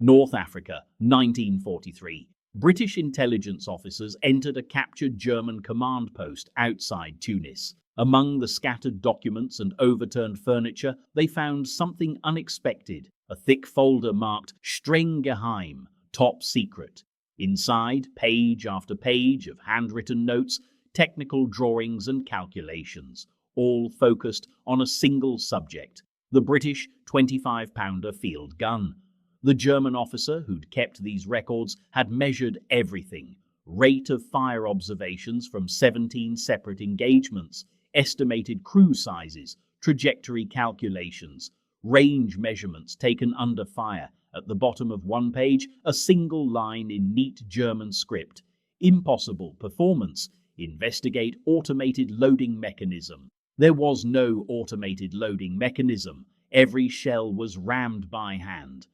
North Africa, 1943. British intelligence officers entered a captured German command post outside Tunis. Among the scattered documents and overturned furniture, they found something unexpected, a thick folder marked Streng Geheim, top secret. Inside, page after page of handwritten notes, technical drawings and calculations, all focused on a single subject, the British 25-pounder field gun. The German officer who'd kept these records had measured everything: rate of fire observations from 17 separate engagements, estimated crew sizes, trajectory calculations, range measurements taken under fire. At the bottom of one page, a single line in neat German script: impossible performance. Investigate automated loading mechanism. There was no automated loading mechanism. Every shell was rammed by hand.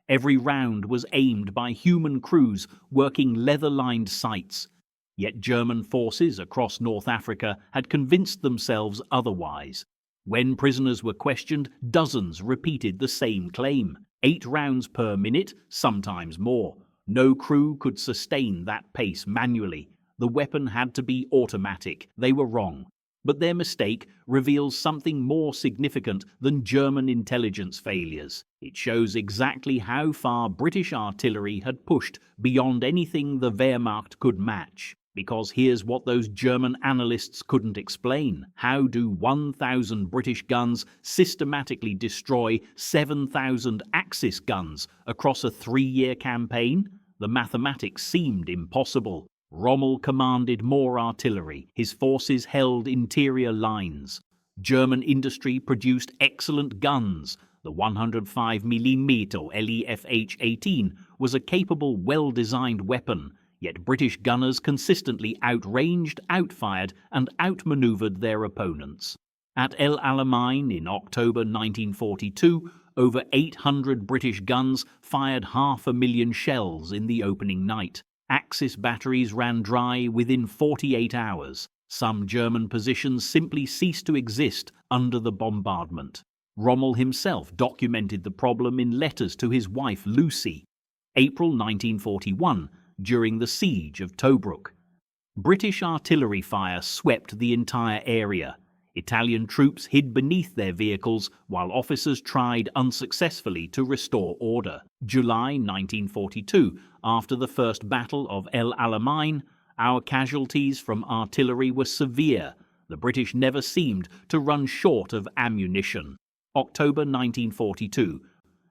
Every round was aimed by human crews working leather-lined sights. Yet German forces across North Africa had convinced themselves otherwise. When prisoners were questioned, dozens repeated the same claim: 8 rounds per minute, sometimes more. No crew could sustain that pace manually. The weapon had to be automatic. They were wrong. But their mistake reveals something more significant than German intelligence failures. It shows exactly how far British artillery had pushed beyond anything the Wehrmacht could match. Because here's what those German analysts couldn't explain. How do 1,000 British guns systematically destroy 7,000 Axis guns across a 3-year campaign? The mathematics seemed impossible. Rommel commanded more artillery. His forces held interior lines. German industry produced excellent guns. The 105mm Lefh-18 was a capable, well-designed weapon, yet British gunners consistently outranged, outfired, and outmaneuvered their opponents. At El Alamein in October 1942, over 800 British guns fired 500,000 shells in the opening night. Axis batteries ran dry within 48 hours. Some German positions simply ceased to exist under the bombardment. Rommel himself documented the problem in letters to his wife Lucy. April 1941, during the siege of Tobruk. British artillery fire swept the entire area. Italian troops hid beneath their vehicles while officers tried unsuccessfully to restore order. July 1942, after the First Battle of El Alamein, our casualties from artillery were severe. The British never seemed to run short of ammunition. October 1942,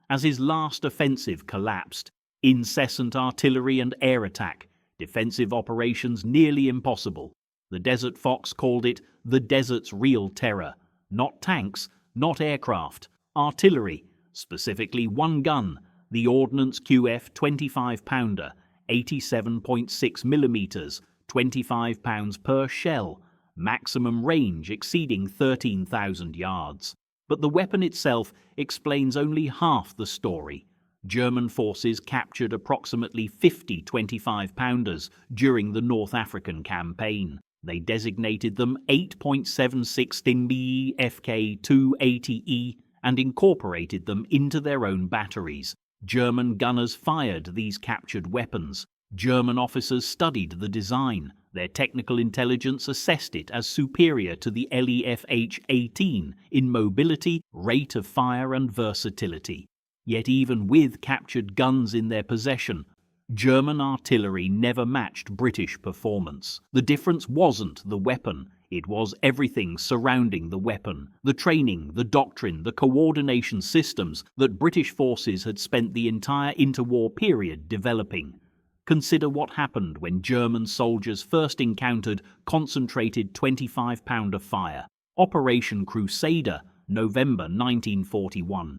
as his last offensive collapsed. Incessant artillery and air attack, defensive operations nearly impossible. The Desert Fox called it the desert's real terror. Not tanks, not aircraft, artillery, specifically one gun, the Ordnance QF 25-pounder, 87.6 millimeters, 25 pounds per shell, maximum range exceeding 13,000 yards. But the weapon itself explains only half the story. German forces captured approximately 50 25-pounders during the North African campaign. They designated them 8.76 Stinby FK-280E and incorporated them into their own batteries. German gunners fired these captured weapons. German officers studied the design. Their technical intelligence assessed it as superior to the Lefh-18 in mobility, rate of fire and versatility. Yet even with captured guns in their possession, German artillery never matched British performance. The difference wasn't the weapon, it was everything surrounding the weapon. The training, the doctrine, the coordination systems that British forces had spent the entire interwar period developing. Consider what happened when German soldiers first encountered concentrated 25-pounder fire. Operation Crusader, November 1941.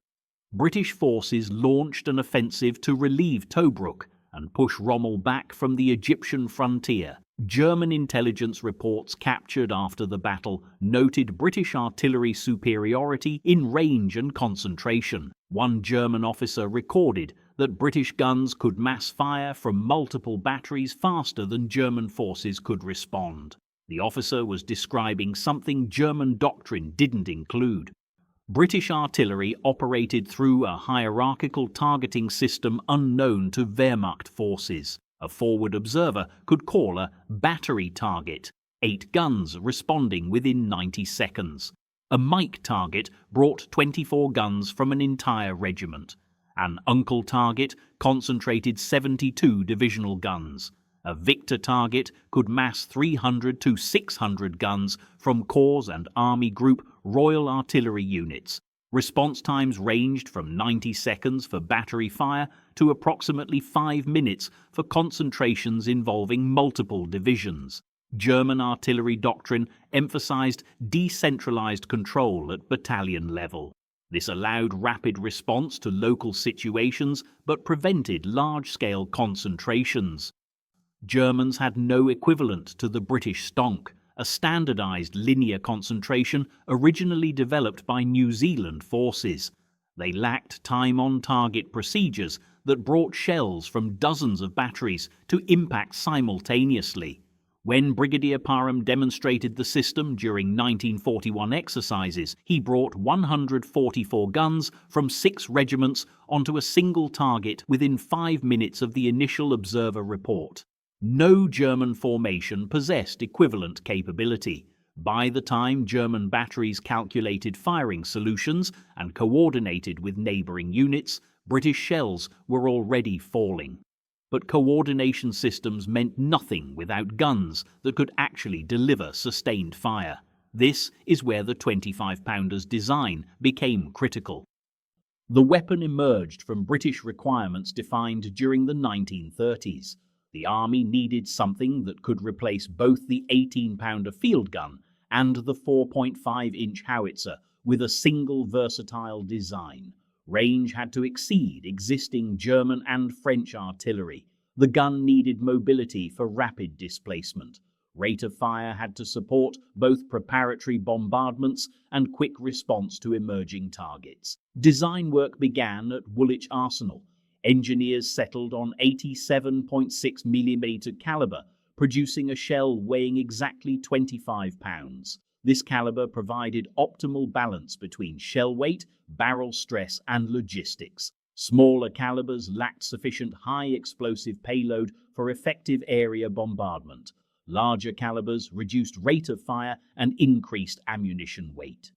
British forces launched an offensive to relieve Tobruk and push Rommel back from the Egyptian frontier. German intelligence reports captured after the battle noted British artillery superiority in range and concentration. One German officer recorded that British guns could mass fire from multiple batteries faster than German forces could respond. The officer was describing something German doctrine didn't include: British artillery operated through a hierarchical targeting system unknown to Wehrmacht forces. A forward observer could call a battery target, 8 guns responding within 90 seconds. A Mike target brought 24 guns from an entire regiment. An Uncle target concentrated 72 divisional guns. A Victor target could mass 300 to 600 guns from Corps and Army Group Royal Artillery units. Response times ranged from 90 seconds for battery fire to approximately 5 minutes for concentrations involving multiple divisions. German artillery doctrine emphasized decentralized control at battalion level. This allowed rapid response to local situations but prevented large-scale concentrations. Germans had no equivalent to the British stonk, a standardized linear concentration originally developed by New Zealand forces. They lacked time-on-target procedures that brought shells from dozens of batteries to impact simultaneously. When Brigadier Parham demonstrated the system during 1941 exercises, he brought 144 guns from 6 regiments onto a single target within 5 minutes of the initial observer report. No German formation possessed equivalent capability. By the time German batteries calculated firing solutions and coordinated with neighbouring units, British shells were already falling. But coordination systems meant nothing without guns that could actually deliver sustained fire. This is where the 25-pounder's design became critical. The weapon emerged from British requirements defined during the 1930s. The Army needed something that could replace both the 18-pounder field gun and the 4.5-inch howitzer with a single versatile design. Range had to exceed existing German and French artillery. The gun needed mobility for rapid displacement. Rate of fire had to support both preparatory bombardments and quick response to emerging targets. Design work began at Woolwich Arsenal. Engineers settled on 87.6mm caliber, producing a shell weighing exactly 25 pounds. This caliber provided optimal balance between shell weight, barrel stress, and logistics. Smaller calibers lacked sufficient high explosive payload for effective area bombardment. Larger calibers reduced rate of fire and increased ammunition weight.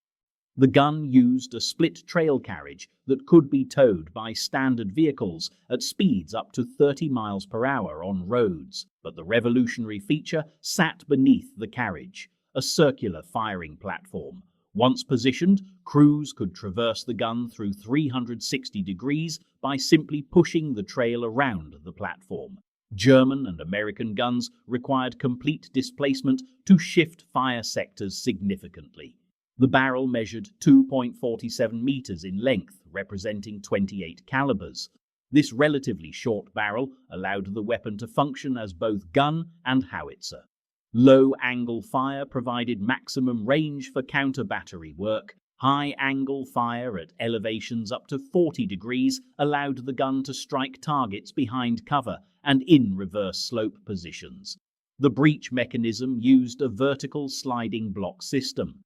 The gun used a split trail carriage that could be towed by standard vehicles at speeds up to 30 miles per hour on roads, but the revolutionary feature sat beneath the carriage, a circular firing platform. Once positioned, crews could traverse the gun through 360 degrees by simply pushing the trail around the platform. German and American guns required complete displacement to shift fire sectors significantly. The barrel measured 2.47 meters in length, representing 28 calibers. This relatively short barrel allowed the weapon to function as both gun and howitzer. Low-angle fire provided maximum range for counter-battery work. High-angle fire at elevations up to 40 degrees allowed the gun to strike targets behind cover and in reverse slope positions. The breech mechanism used a vertical sliding block system.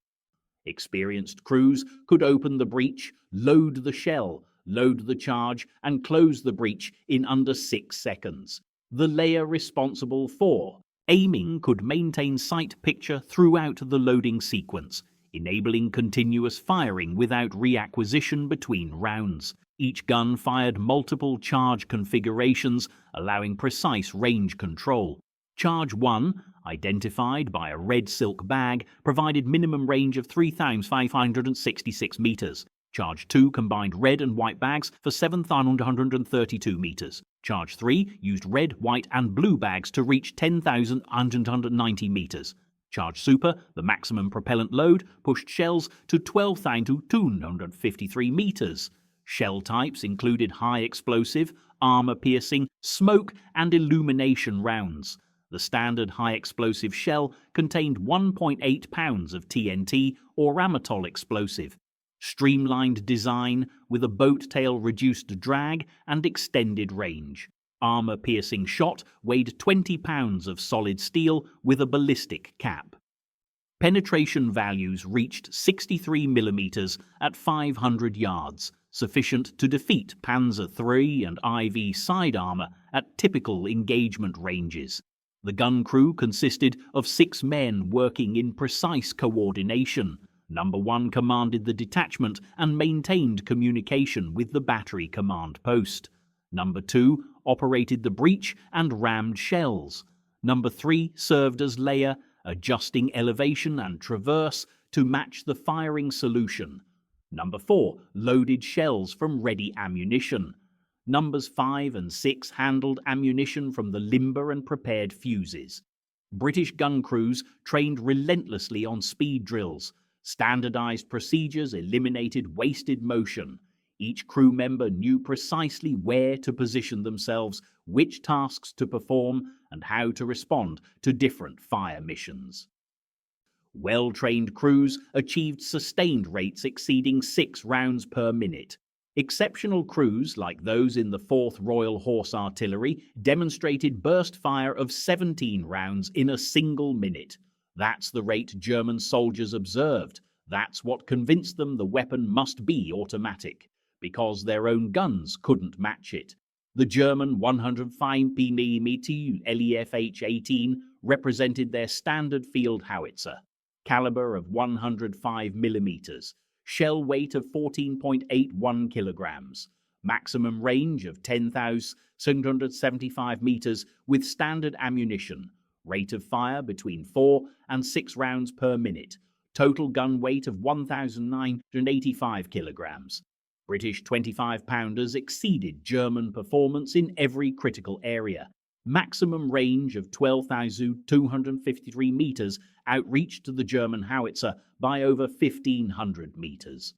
Experienced crews could open the breech, load the shell, load the charge, and close the breech in under 6 seconds. The layer responsible for aiming could maintain sight picture throughout the loading sequence, enabling continuous firing without reacquisition between rounds. Each gun fired multiple charge configurations, allowing precise range control. Charge 1, identified by a red silk bag, provided minimum range of 3,566 meters. Charge 2 combined red and white bags for 7,132 meters. Charge 3 used red, white and blue bags to reach 10,190 meters. Charge Super, the maximum propellant load, pushed shells to 12,253 meters. Shell types included high explosive, armor-piercing, smoke and illumination rounds. The standard high-explosive shell contained 1.8 pounds of TNT or Amatol explosive. Streamlined design with a boat tail reduced drag and extended range. Armor-piercing shot weighed 20 pounds of solid steel with a ballistic cap. Penetration values reached 63 millimeters at 500 yards, sufficient to defeat Panzer III and IV side armor at typical engagement ranges. The gun crew consisted of 6 men working in precise coordination. Number 1 commanded the detachment and maintained communication with the battery command post. Number 2 operated the breech and rammed shells. Number 3 served as layer, adjusting elevation and traverse to match the firing solution. Number 4 loaded shells from ready ammunition. Numbers 5 and 6 handled ammunition from the limber and prepared fuses. British gun crews trained relentlessly on speed drills. Standardized procedures eliminated wasted motion. Each crew member knew precisely where to position themselves, which tasks to perform, and how to respond to different fire missions. Well-trained crews achieved sustained rates exceeding 6 rounds per minute. Exceptional crews, like those in the 4th Royal Horse Artillery, demonstrated burst fire of 17 rounds in a single minute. That's the rate German soldiers observed. That's what convinced them the weapon must be automatic, because their own guns couldn't match it. The German 105mm Lefh-18 represented their standard field howitzer, caliber of 105mm, shell weight of 14.81 kilograms, maximum range of 10,775 meters with standard ammunition, rate of fire between 4 and 6 rounds per minute, total gun weight of 1,985 kilograms. British 25-pounders exceeded German performance in every critical area. Maximum range of 12,253 meters outreached the German howitzer by over 1,500 meters.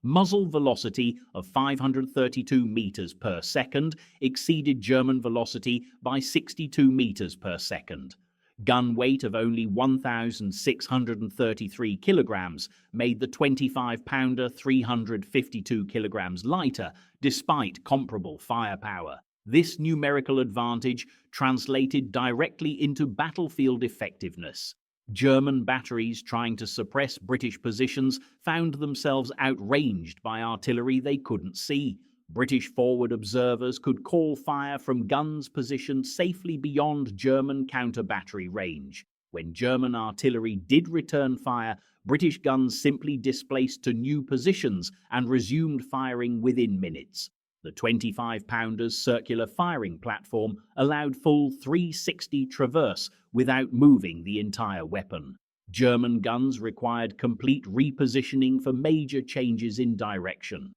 Muzzle velocity of 532 meters per second exceeded German velocity by 62 meters per second. Gun weight of only 1,633 kilograms made the 25-pounder 352 kilograms lighter despite comparable firepower. This numerical advantage translated directly into battlefield effectiveness. German batteries trying to suppress British positions found themselves outranged by artillery they couldn't see. British forward observers could call fire from guns positioned safely beyond German counter-battery range. When German artillery did return fire, British guns simply displaced to new positions and resumed firing within minutes. The 25-pounder's circular firing platform allowed full 360 traverse without moving the entire weapon. German guns required complete repositioning for major changes in direction.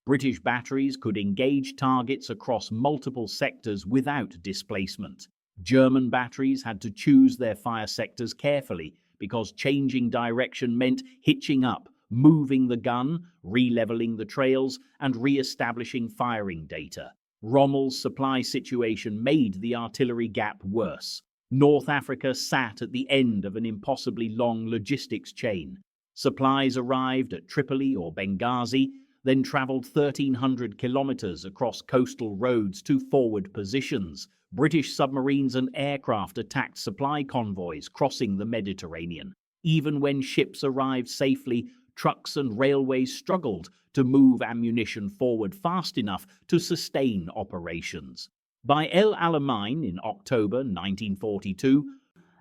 British batteries could engage targets across multiple sectors without displacement. German batteries had to choose their fire sectors carefully because changing direction meant hitching up, moving the gun, re-leveling the trails, and re-establishing firing data. Rommel's supply situation made the artillery gap worse. North Africa sat at the end of an impossibly long logistics chain. Supplies arrived at Tripoli or Benghazi, then traveled 1,300 kilometers across coastal roads to forward positions. British submarines and aircraft attacked supply convoys crossing the Mediterranean. Even when ships arrived safely, trucks and railways struggled to move ammunition forward fast enough to sustain operations. By El Alamein in October 1942,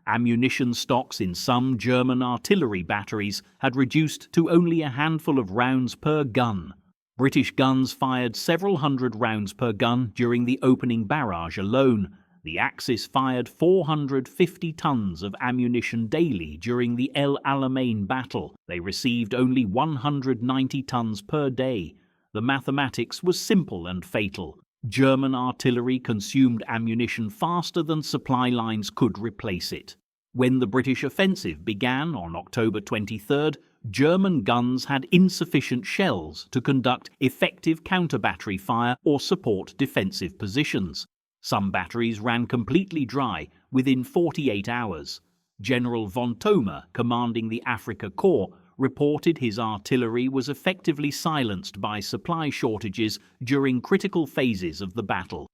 ammunition stocks in some German artillery batteries had reduced to only a handful of rounds per gun. British guns fired several hundred rounds per gun during the opening barrage alone. The Axis fired 450 tons of ammunition daily during the El Alamein battle. They received only 190 tons per day. The mathematics was simple and fatal. German artillery consumed ammunition faster than supply lines could replace it. When the British offensive began on October 23rd, German guns had insufficient shells to conduct effective counter-battery fire or support defensive positions. Some batteries ran completely dry within 48 hours. General von Thoma, commanding the Africa Corps, reported his artillery was effectively silenced by supply shortages during critical phases of the battle.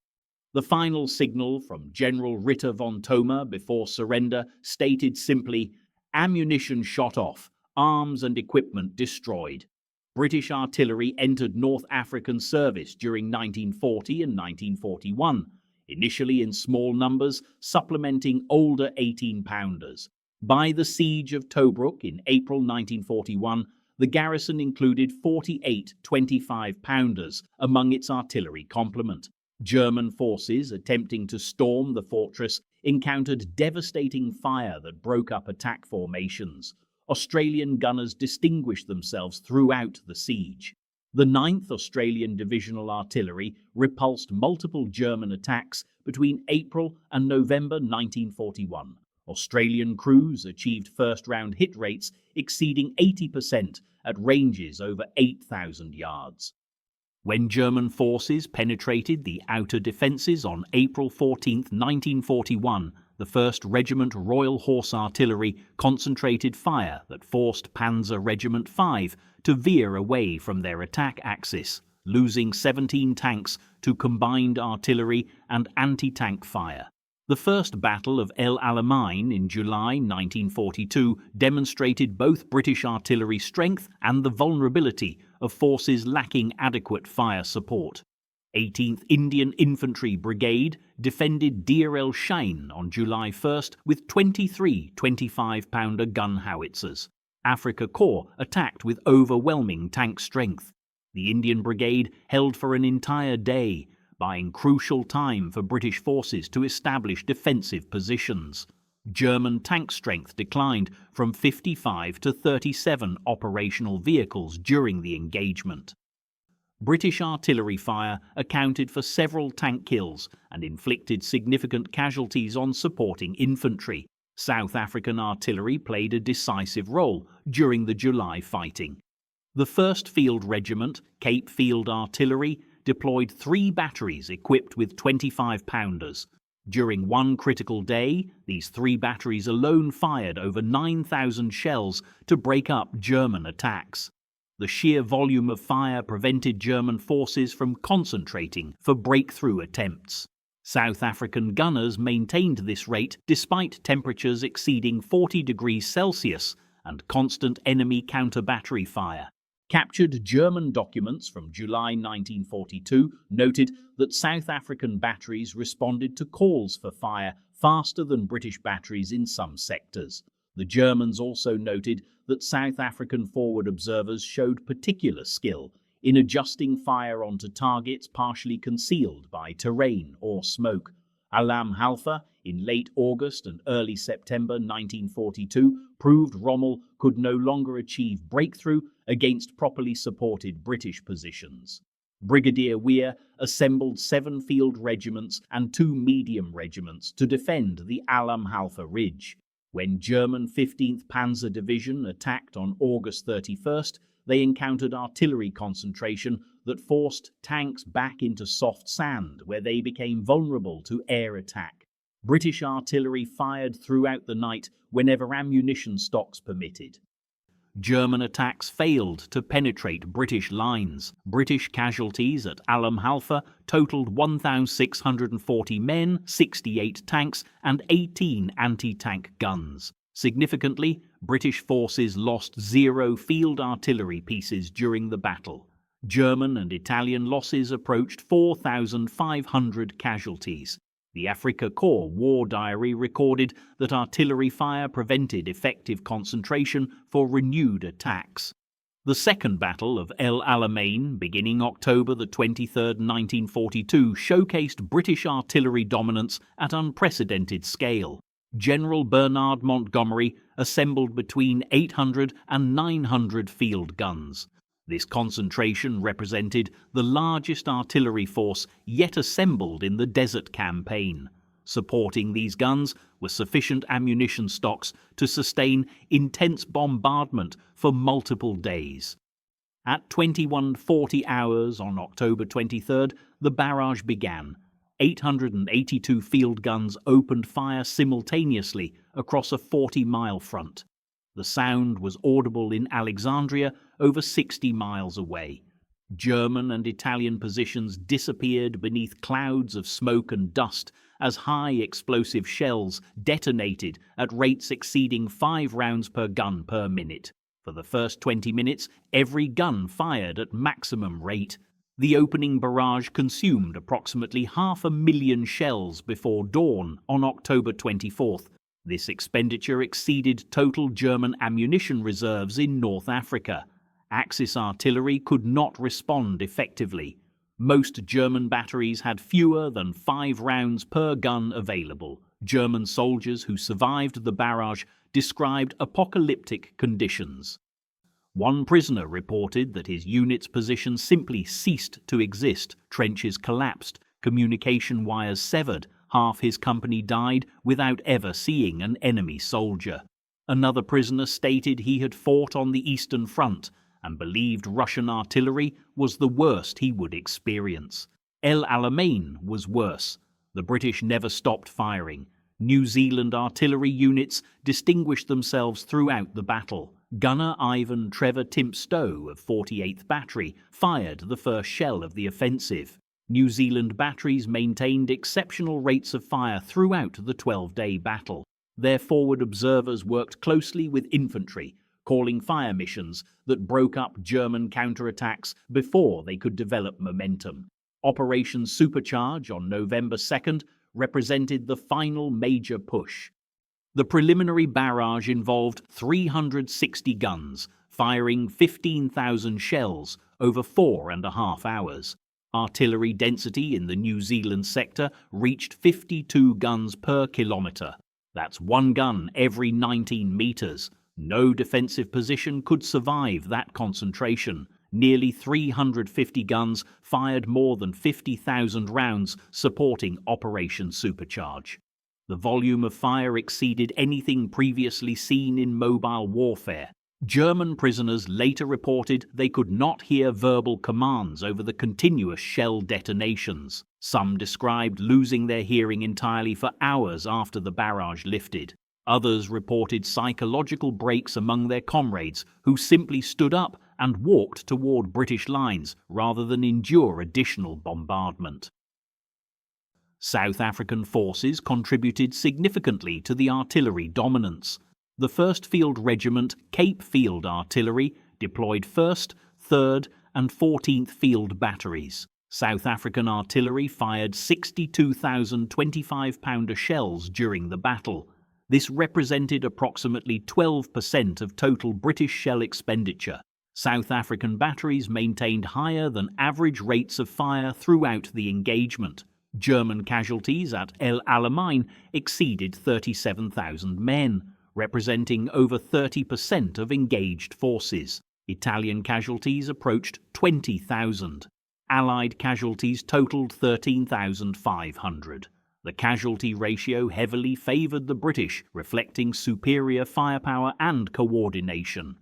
The final signal from General Ritter von Thoma before surrender stated simply, Ammunition shot off, arms and equipment destroyed. British artillery entered North African service during 1940 and 1941, initially in small numbers, supplementing older 18-pounders. By the Siege of Tobruk in April 1941, the garrison included 48 25-pounders among its artillery complement. German forces attempting to storm the fortress encountered devastating fire that broke up attack formations. Australian gunners distinguished themselves throughout the siege. The 9th Australian Divisional Artillery repulsed multiple German attacks between April and November 1941. Australian crews achieved first-round hit rates exceeding 80% at ranges over 8,000 yards. When German forces penetrated the outer defences on April 14, 1941, the 1st Regiment Royal Horse Artillery concentrated fire that forced Panzer Regiment 5 to veer away from their attack axis, losing 17 tanks to combined artillery and anti-tank fire. The First Battle of El Alamein in July 1942 demonstrated both British artillery strength and the vulnerability of forces lacking adequate fire support. 18th Indian Infantry Brigade defended Deir el-Shein on July 1st with 23 25-pounder gun howitzers. Afrika Korps attacked with overwhelming tank strength. The Indian Brigade held for an entire day, buying crucial time for British forces to establish defensive positions. German tank strength declined from 55 to 37 operational vehicles during the engagement. British artillery fire accounted for several tank kills and inflicted significant casualties on supporting infantry. South African artillery played a decisive role during the July fighting. The 1st Field Regiment, Cape Field Artillery, deployed 3 batteries equipped with 25-pounders. During one critical day, these 3 batteries alone fired over 9,000 shells to break up German attacks. The sheer volume of fire prevented German forces from concentrating for breakthrough attempts. South African gunners maintained this rate despite temperatures exceeding 40 degrees Celsius and constant enemy counter-battery fire. Captured German documents from July 1942 noted that South African batteries responded to calls for fire faster than British batteries in some sectors. The Germans also noted that South African forward observers showed particular skill in adjusting fire onto targets partially concealed by terrain or smoke. Alamein in late August and early September 1942 proved Rommel could no longer achieve breakthrough against properly supported British positions. Brigadier Weir assembled 7 field regiments and 2 medium regiments to defend the Alamein Ridge. When German 15th Panzer Division attacked on August 31st, they encountered artillery concentration that forced tanks back into soft sand, where they became vulnerable to air attack. British artillery fired throughout the night whenever ammunition stocks permitted. German attacks failed to penetrate British lines. British casualties at Alamein totaled 1,640 men, 68 tanks, and 18 anti-tank guns. Significantly, British forces lost 0 field artillery pieces during the battle. German and Italian losses approached 4,500 casualties. The Afrika Korps War Diary recorded that artillery fire prevented effective concentration for renewed attacks. The Second Battle of El Alamein, beginning October 23, 1942, showcased British artillery dominance at unprecedented scale. General Bernard Montgomery assembled between 800 and 900 field guns. This concentration represented the largest artillery force yet assembled in the Desert Campaign. Supporting these guns were sufficient ammunition stocks to sustain intense bombardment for multiple days. At 21:40 hours on October 23rd, the barrage began. 882 field guns opened fire simultaneously across a 40-mile front. The sound was audible in Alexandria, over 60 miles away. German and Italian positions disappeared beneath clouds of smoke and dust as high explosive shells detonated at rates exceeding 5 rounds per gun per minute. For the first 20 minutes, every gun fired at maximum rate. The opening barrage consumed approximately 500,000 shells before dawn on October 24th. This expenditure exceeded total German ammunition reserves in North Africa. Axis artillery could not respond effectively. Most German batteries had fewer than 5 rounds per gun available. German soldiers who survived the barrage described apocalyptic conditions. One prisoner reported that his unit's position simply ceased to exist. Trenches collapsed, communication wires severed, half his company died without ever seeing an enemy soldier. Another prisoner stated he had fought on the Eastern Front and believed Russian artillery was the worst he would experience. Alamein was worse. The British never stopped firing. New Zealand artillery units distinguished themselves throughout the battle. Gunner Ivan Trevor Timpstow of 48th Battery fired the first shell of the offensive. New Zealand batteries maintained exceptional rates of fire throughout the 12-day battle. Their forward observers worked closely with infantry, calling fire missions that broke up German counterattacks before they could develop momentum. Operation Supercharge on November 2nd represented the final major push. The preliminary barrage involved 360 guns, firing 15,000 shells over 4.5 hours. Artillery density in the New Zealand sector reached 52 guns per kilometre. That's 1 gun every 19 metres. No defensive position could survive that concentration. Nearly 350 guns fired more than 50,000 rounds, supporting Operation Supercharge. The volume of fire exceeded anything previously seen in mobile warfare. German prisoners later reported they could not hear verbal commands over the continuous shell detonations. Some described losing their hearing entirely for hours after the barrage lifted. Others reported psychological breaks among their comrades who simply stood up and walked toward British lines rather than endure additional bombardment. South African forces contributed significantly to the artillery dominance. The 1st Field Regiment Cape Field Artillery deployed 1st, 3rd and 14th Field Batteries. South African artillery fired 62,000 25-pounder shells during the battle. This represented approximately 12% of total British shell expenditure. South African batteries maintained higher than average rates of fire throughout the engagement. German casualties at Alamein exceeded 37,000 men, representing over 30% of engaged forces. Italian casualties approached 20,000. Allied casualties totaled 13,500. The casualty ratio heavily favoured the British, reflecting superior firepower and coordination.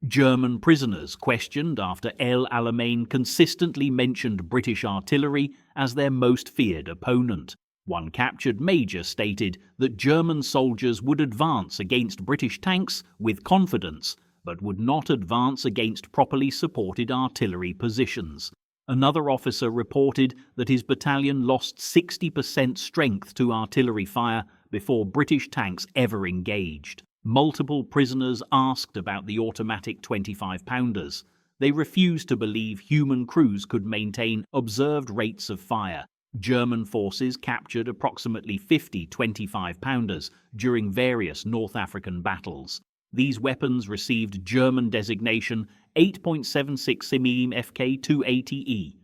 German prisoners questioned after El Alamein consistently mentioned British artillery as their most feared opponent. One captured major stated that German soldiers would advance against British tanks with confidence, but would not advance against properly supported artillery positions. Another officer reported that his battalion lost 60% strength to artillery fire before British tanks ever engaged. Multiple prisoners asked about the automatic 25-pounders. They refused to believe human crews could maintain observed rates of fire. German forces captured approximately 50 25-pounders during various North African battles. These weapons received German designation 8.76 mm Fk-280E.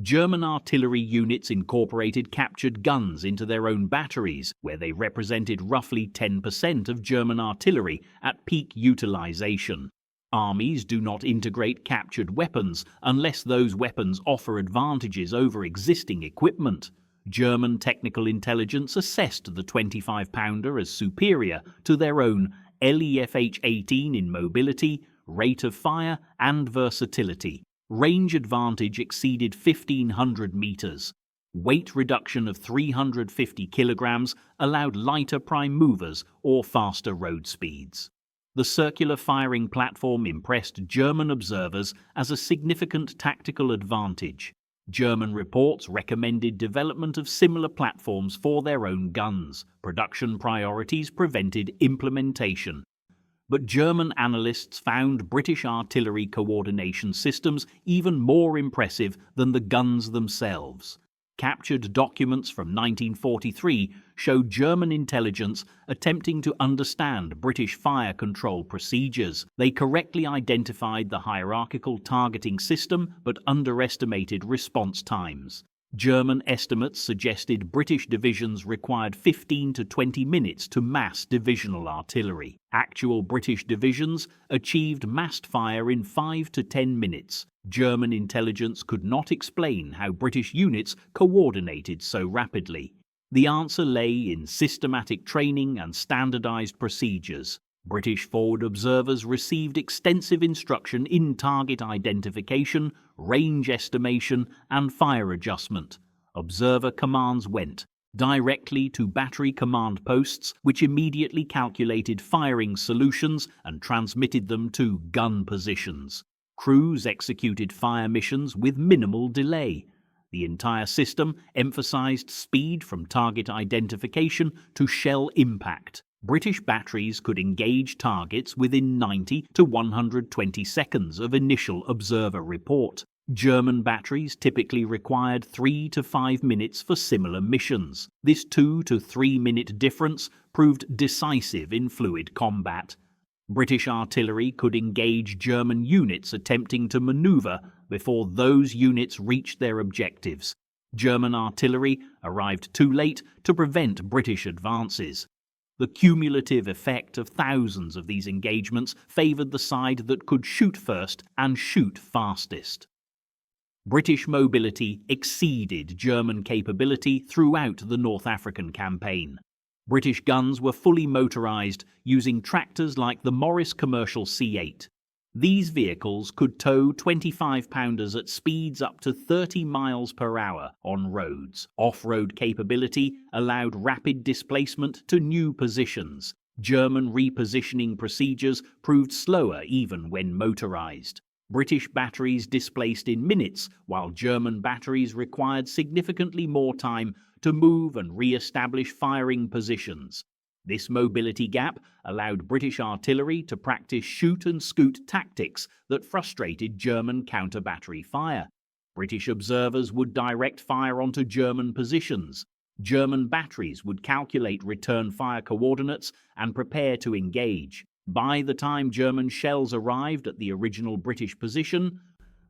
German artillery units incorporated captured guns into their own batteries, where they represented roughly 10% of German artillery at peak utilization. Armies do not integrate captured weapons unless those weapons offer advantages over existing equipment. German technical intelligence assessed the 25-pounder as superior to their own LEFH-18 in mobility, rate of fire, and versatility. Range advantage exceeded 1,500 meters. Weight reduction of 350 kilograms allowed lighter prime movers or faster road speeds. The circular firing platform impressed German observers as a significant tactical advantage. German reports recommended development of similar platforms for their own guns. Production priorities prevented implementation. But German analysts found British artillery coordination systems even more impressive than the guns themselves. Captured documents from 1943 show German intelligence attempting to understand British fire control procedures. They correctly identified the hierarchical targeting system but underestimated response times. German estimates suggested British divisions required 15 to 20 minutes to mass divisional artillery. Actual British divisions achieved massed fire in 5 to 10 minutes. German intelligence could not explain how British units coordinated so rapidly. The answer lay in systematic training and standardized procedures. British forward observers received extensive instruction in target identification, range estimation, and fire adjustment. Observer commands went directly to battery command posts, which immediately calculated firing solutions and transmitted them to gun positions. Crews executed fire missions with minimal delay. The entire system emphasized speed from target identification to shell impact. British batteries could engage targets within 90 to 120 seconds of initial observer report. German batteries typically required 3 to 5 minutes for similar missions. This 2 to 3 minute difference proved decisive in fluid combat. British artillery could engage German units attempting to maneuver before those units reached their objectives. German artillery arrived too late to prevent British advances. The cumulative effect of thousands of these engagements favoured the side that could shoot first and shoot fastest. British mobility exceeded German capability throughout the North African campaign. British guns were fully motorised using tractors like the Morris Commercial C8. These vehicles could tow 25-pounders at speeds up to 30 miles per hour on roads. Off-road capability allowed rapid displacement to new positions. German repositioning procedures proved slower even when motorised. British batteries displaced in minutes, while German batteries required significantly more time to move and re-establish firing positions. This mobility gap allowed British artillery to practice shoot and scoot tactics that frustrated German counter-battery fire. British observers would direct fire onto German positions. German batteries would calculate return fire coordinates and prepare to engage. By the time German shells arrived at the original British position,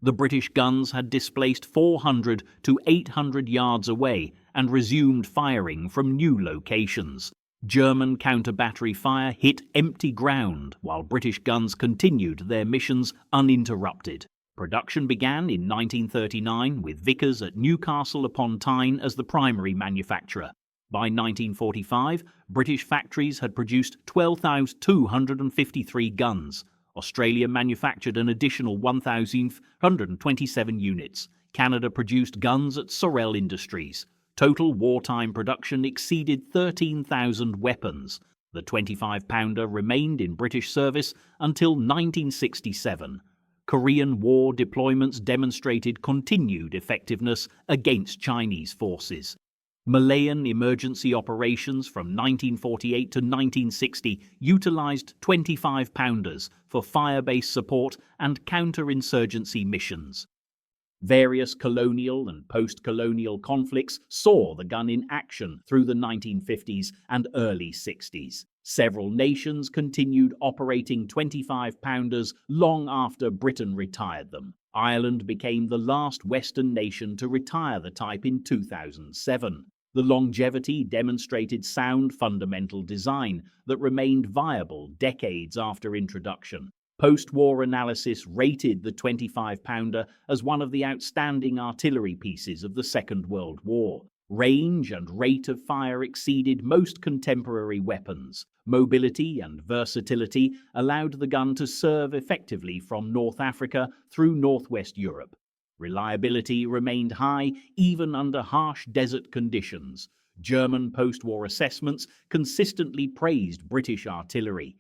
the British guns had displaced 400 to 800 yards away and resumed firing from new locations. German counter-battery fire hit empty ground while British guns continued their missions uninterrupted. Production began in 1939 with Vickers at Newcastle upon Tyne as the primary manufacturer. By 1945, British factories had produced 12,253 guns. Australia manufactured an additional 1,127 units. Canada produced guns at Sorel Industries. Total wartime production exceeded 13,000 weapons. The 25-pounder remained in British service until 1967. Korean War deployments demonstrated continued effectiveness against Chinese forces. Malayan emergency operations from 1948 to 1960 utilized 25-pounders for fire-base support and counter-insurgency missions. Various colonial and post-colonial conflicts saw the gun in action through the 1950s and early 60s. Several nations continued operating 25-pounders long after Britain retired them. Ireland became the last Western nation to retire the type in 2007. The longevity demonstrated sound fundamental design that remained viable decades after introduction. Post-war analysis rated the 25-pounder as one of the outstanding artillery pieces of the Second World War. Range and rate of fire exceeded most contemporary weapons. Mobility and versatility allowed the gun to serve effectively from North Africa through Northwest Europe. Reliability remained high even under harsh desert conditions. German post-war assessments consistently praised British artillery.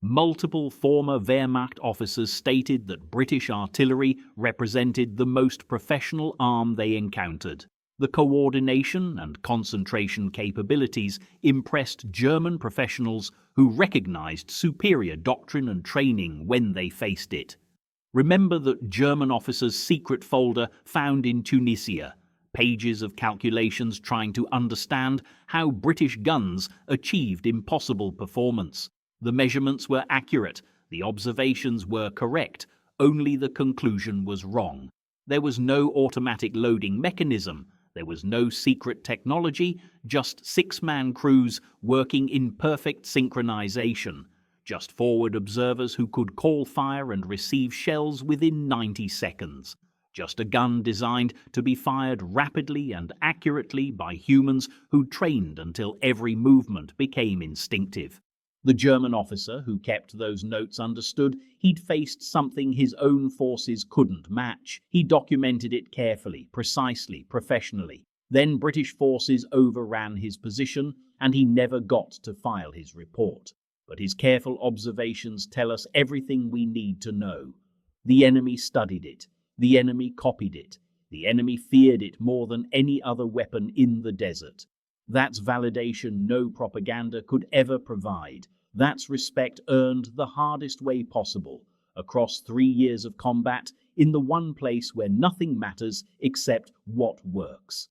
Multiple former Wehrmacht officers stated that British artillery represented the most professional arm they encountered. The coordination and concentration capabilities impressed German professionals who recognized superior doctrine and training when they faced it. Remember that German officers' secret folder found in Tunisia, pages of calculations trying to understand how British guns achieved impossible performance. The measurements were accurate, the observations were correct, only the conclusion was wrong. There was no automatic loading mechanism, there was no secret technology, just six-man crews working in perfect synchronization, just forward observers who could call fire and receive shells within 90 seconds. Just a gun designed to be fired rapidly and accurately by humans who trained until every movement became instinctive. The German officer who kept those notes understood he'd faced something his own forces couldn't match. He documented it carefully, precisely, professionally. Then British forces overran his position, and he never got to file his report. But his careful observations tell us everything we need to know. The enemy studied it. The enemy copied it. The enemy feared it more than any other weapon in the desert. That's validation no propaganda could ever provide. That's respect earned the hardest way possible, across 3 years of combat, in the one place where nothing matters except what works.